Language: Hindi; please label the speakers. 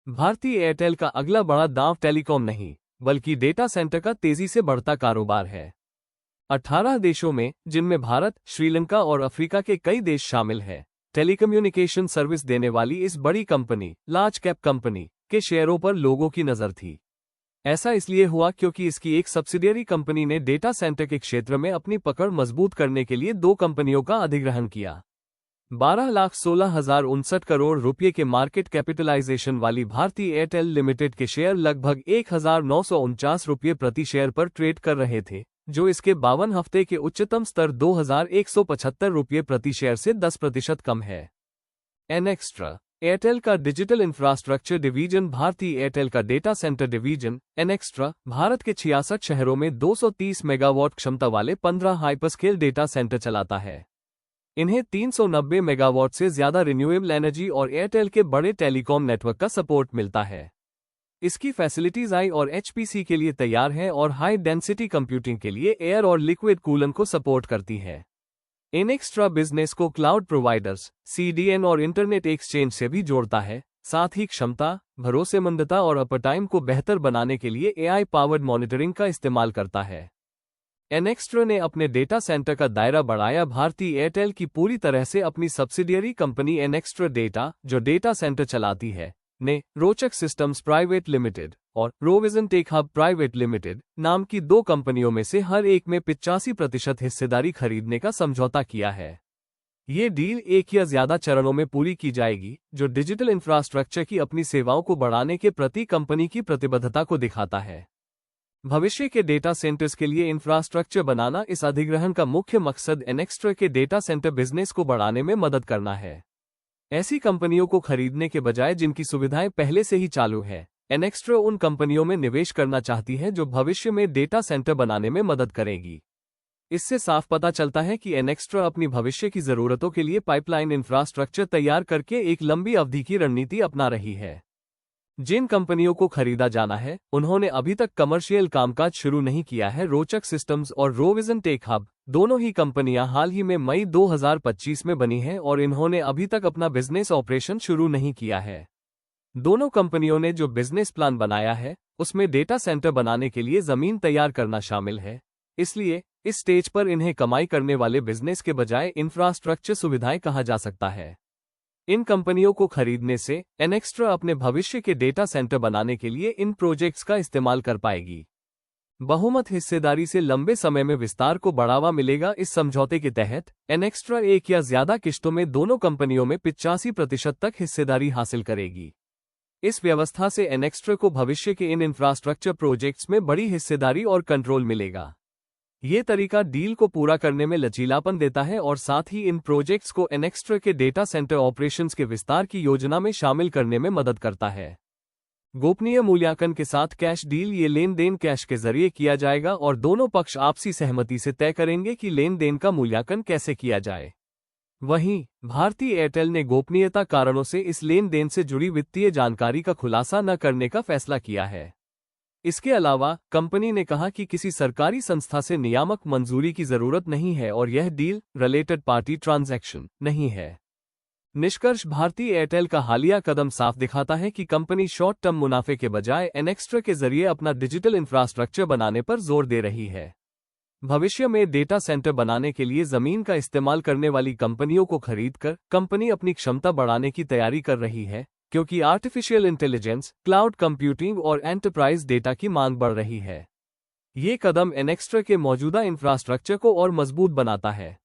Speaker 1: भारतीय एयरटेल का अगला बड़ा दांव टेलीकॉम नहीं, बल्कि डेटा सेंटर का तेजी से बढ़ता कारोबार है। 18 देशों में, जिनमें भारत, श्रीलंका और अफ्रीका के कई देश शामिल हैं, टेलीकम्युनिकेशन सर्विस देने वाली इस बड़ी कंपनी, लार्ज कैप कंपनी, के शेयरों पर लोगों की नजर थी। ऐसा इसलिए हुआ क्योंकि इसकी एक सब्सिडियरी कंपनी ने डेटा सेंटर के क्षेत्र में अपनी पकड़ मजबूत करने के लिए दो कंपनियों का अधिग्रहण किया। 12,16,059 करोड़ रुपये के मार्केट कैपिटलाइजेशन वाली भारतीय एयरटेल लिमिटेड के शेयर लगभग 1,949 रुपये प्रति शेयर पर ट्रेड कर रहे थे, जो इसके 52 हफ्ते के उच्चतम स्तर 2,175 रुपये प्रति शेयर से 10% कम है। एनएक्स्ट्रा, एयरटेल का डिजिटल इंफ्रास्ट्रक्चर डिवीजन, भारतीय एयरटेल का डेटा सेंटर डिवीजन, एनएक्स्ट्रा, भारत के 66 शहरों में 230 मेगावाट क्षमता वाले 15 हाइपरस्केल डेटा सेंटर चलाता है। इन्हें 390 मेगावाट से ज्यादा रिन्यूएबल एनर्जी और एयरटेल के बड़े टेलीकॉम नेटवर्क का सपोर्ट मिलता है। इसकी फैसिलिटीज आई और एचपीसी के लिए तैयार हैं और हाई डेंसिटी कंप्यूटिंग के लिए एयर और लिक्विड कूलन को सपोर्ट करती है। एनएक्स्ट्रा बिजनेस को क्लाउड प्रोवाइडर्स, सीडीएन और इंटरनेट एक्सचेंज से भी जोड़ता है, साथ ही क्षमता, भरोसेमंदता और अपटाइम को बेहतर बनाने के लिए एआई पावर्ड मॉनिटरिंग का इस्तेमाल करता है। एनएक्स्ट्रा ने अपने डेटा सेंटर का दायरा बढ़ाया। भारतीय एयरटेल की पूरी तरह से अपनी सब्सिडियरी कंपनी एनएक्स्ट्रा डेटा, जो डेटा सेंटर चलाती है, ने रोचक सिस्टम्स प्राइवेट लिमिटेड और रोविजन टेक हब प्राइवेट लिमिटेड नाम की दो कंपनियों में से हर एक में 85% हिस्सेदारी खरीदने का समझौता किया है। ये डील एक या ज्यादा चरणों में पूरी की जाएगी, जो डिजिटल इंफ्रास्ट्रक्चर की अपनी सेवाओं को बढ़ाने के प्रति कंपनी की प्रतिबद्धता को दिखाता है। भविष्य के डेटा सेंटर्स के लिए इंफ्रास्ट्रक्चर बनाना इस अधिग्रहण का मुख्य मकसद एनएक्स्ट्रा के डेटा सेंटर बिजनेस को बढ़ाने में मदद करना है। ऐसी कंपनियों को खरीदने के बजाय जिनकी सुविधाएं पहले से ही चालू है, एनएक्स्ट्रा उन कंपनियों में निवेश करना चाहती है जो भविष्य में डेटा सेंटर बनाने में मदद करेगी। इससे साफ पता चलता है कि एनएक्स्ट्रा अपनी भविष्य की जरूरतों के लिए पाइपलाइन इंफ्रास्ट्रक्चर तैयार करके एक लंबी अवधि की रणनीति अपना रही है। जिन कंपनियों को खरीदा जाना है, उन्होंने अभी तक कमर्शियल कामकाज शुरू नहीं किया है। रोचक सिस्टम्स और रोविजन टेक हब, दोनों ही कंपनियां हाल ही में मई 2025 में बनी हैं और इन्होंने अभी तक अपना बिजनेस ऑपरेशन शुरू नहीं किया है। दोनों कंपनियों ने जो बिजनेस प्लान बनाया है, उसमें डेटा सेंटर बनाने के लिए जमीन तैयार करना शामिल है। इसलिए इस स्टेज पर इन्हें कमाई करने वाले बिजनेस के बजाय इंफ्रास्ट्रक्चर सुविधाएं कहा जा सकता है। इन कंपनियों को खरीदने से एनएक्स्ट्रा अपने भविष्य के डेटा सेंटर बनाने के लिए इन प्रोजेक्ट्स का इस्तेमाल कर पाएगी। बहुमत हिस्सेदारी से लंबे समय में विस्तार को बढ़ावा मिलेगा। इस समझौते के तहत एनएक्स्ट्रा एक या ज्यादा किश्तों में दोनों कंपनियों में 85% तक हिस्सेदारी हासिल करेगी। इस व्यवस्था से एनएक्स्ट्रा को भविष्य के इन इंफ्रास्ट्रक्चर प्रोजेक्ट्स में बड़ी हिस्सेदारी और कंट्रोल मिलेगा। ये तरीका डील को पूरा करने में लचीलापन देता है और साथ ही इन प्रोजेक्ट्स को एनएक्स्ट्रा के डेटा सेंटर ऑपरेशंस के विस्तार की योजना में शामिल करने में मदद करता है। गोपनीय मूल्यांकन के साथ कैश डील, ये लेन देन कैश के जरिए किया जाएगा और दोनों पक्ष आपसी सहमति से तय करेंगे कि लेन देन का मूल्यांकन कैसे किया जाए। वहीं भारतीय एयरटेल ने गोपनीयता कारणों से इस लेन देन से जुड़ी वित्तीय जानकारी का खुलासा न करने का फैसला किया है। इसके अलावा कंपनी ने कहा कि किसी सरकारी संस्था से नियामक मंजूरी की जरूरत नहीं है और यह डील रिलेटेड पार्टी ट्रांजैक्शन नहीं है। निष्कर्ष, भारतीय एयरटेल का हालिया कदम साफ दिखाता है कि कंपनी शॉर्ट टर्म मुनाफे के बजाय एनएक्स्ट्रा के जरिए अपना डिजिटल इंफ्रास्ट्रक्चर बनाने पर जोर दे रही है। भविष्य में डेटा सेंटर बनाने के लिए जमीन का इस्तेमाल करने वाली कंपनियों को खरीदकर कंपनी अपनी क्षमता बढ़ाने की तैयारी कर रही है, क्योंकि आर्टिफिशियल इंटेलिजेंस, क्लाउड कंप्यूटिंग और एंटरप्राइज डेटा की मांग बढ़ रही है। ये कदम एनएक्स्ट्रा के मौजूदा इंफ्रास्ट्रक्चर को और मजबूत बनाता है।